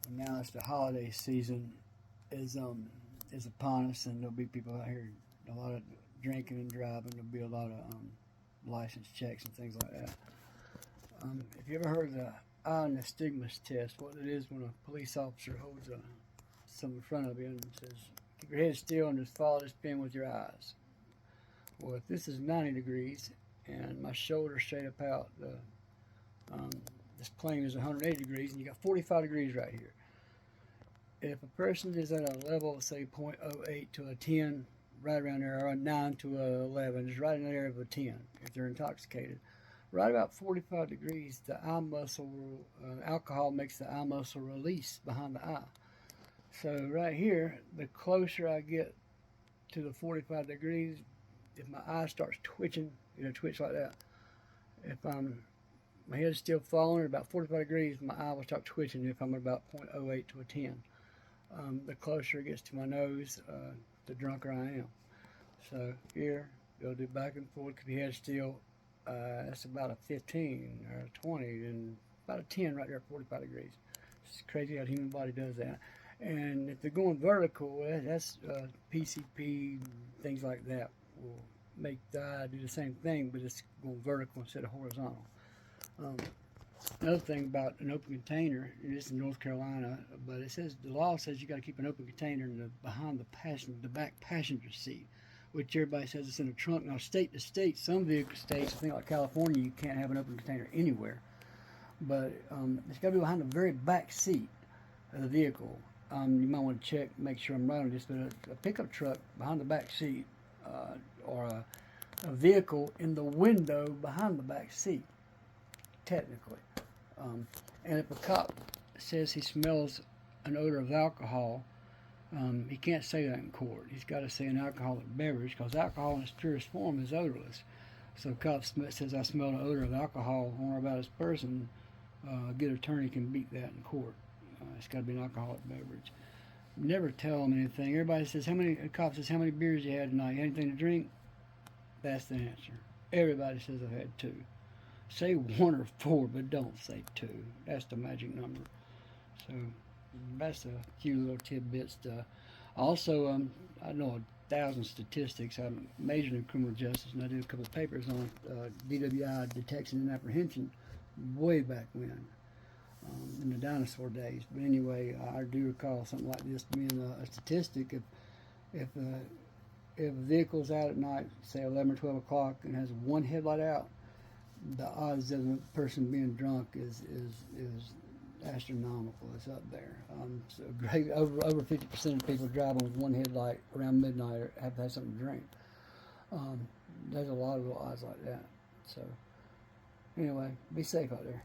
Now it's the holiday season is upon us, and there'll be people out here, a lot of drinking and driving. There'll be a lot of license checks and things like that. If you ever heard of the eye nystagmus test, what it is when a police officer holds something in front of you and says, "Keep your head still and just follow this pin with your eyes." Well, if this is 90 degrees and my shoulder straight up out, this plane is 180 degrees, and you got 45 degrees right here. If a person is at a level of, say, 0.08 to a 10, right around there, or a 9 to a 11, just right in the area of a 10, if they're intoxicated, right about 45 degrees, the eye muscle, alcohol makes the eye muscle release behind the eye. So right here, the closer I get to the 45 degrees, if my eye starts twitching, it'll twitch like that. If my head's still falling at about 45 degrees, my eye will start twitching if I'm at about 0.08 to a 10. The closer it gets to my nose, the drunker I am. So here, you'll do back and forth, keep your head still. That's about a 15 or a 20, and about a 10 right there at 45 degrees. It's crazy how the human body does that. And if they're going vertical, that's PCP, things like that will make the eye do the same thing, but it's going vertical instead of horizontal. Another thing about an open container, and this is in North Carolina, but it says the law says you got to keep an open container behind the back passenger seat, which everybody says it's in the trunk. Now, state to state, some vehicle states, I think like California, you can't have an open container anywhere, but it's got to be behind the very back seat of the vehicle. You might want to check, make sure I'm right on this, but a pickup truck behind the back seat, or a vehicle in the window behind the back seat, technically. And if a cop says he smells an odor of alcohol, he can't say that in court. He's got to say an alcoholic beverage, because alcohol in its purest form is odorless. So if a cop says, "I smell an odor of alcohol on or about this person," a good attorney can beat that in court. It's got to be an alcoholic beverage. Never tell them anything. Everybody says, a cop says, "How many beers you had tonight? Anything to drink?" That's the answer. Everybody says, "I've had 2. Say 1 or 4, but don't say 2. That's the magic number. So that's a few little tidbits. Also, I know 1,000 statistics. I'm majoring in criminal justice, and I did a couple of papers on DWI detection and apprehension way back when, in the dinosaur days. But anyway, I do recall something like this being a statistic. If a vehicle's out at night, say 11 or 12 o'clock, and has one headlight out, the odds of a person being drunk is astronomical. It's up there. So great, over 50% of people driving with one headlight around midnight have had something to drink. There's a lot of little odds like that. So anyway, be safe out there.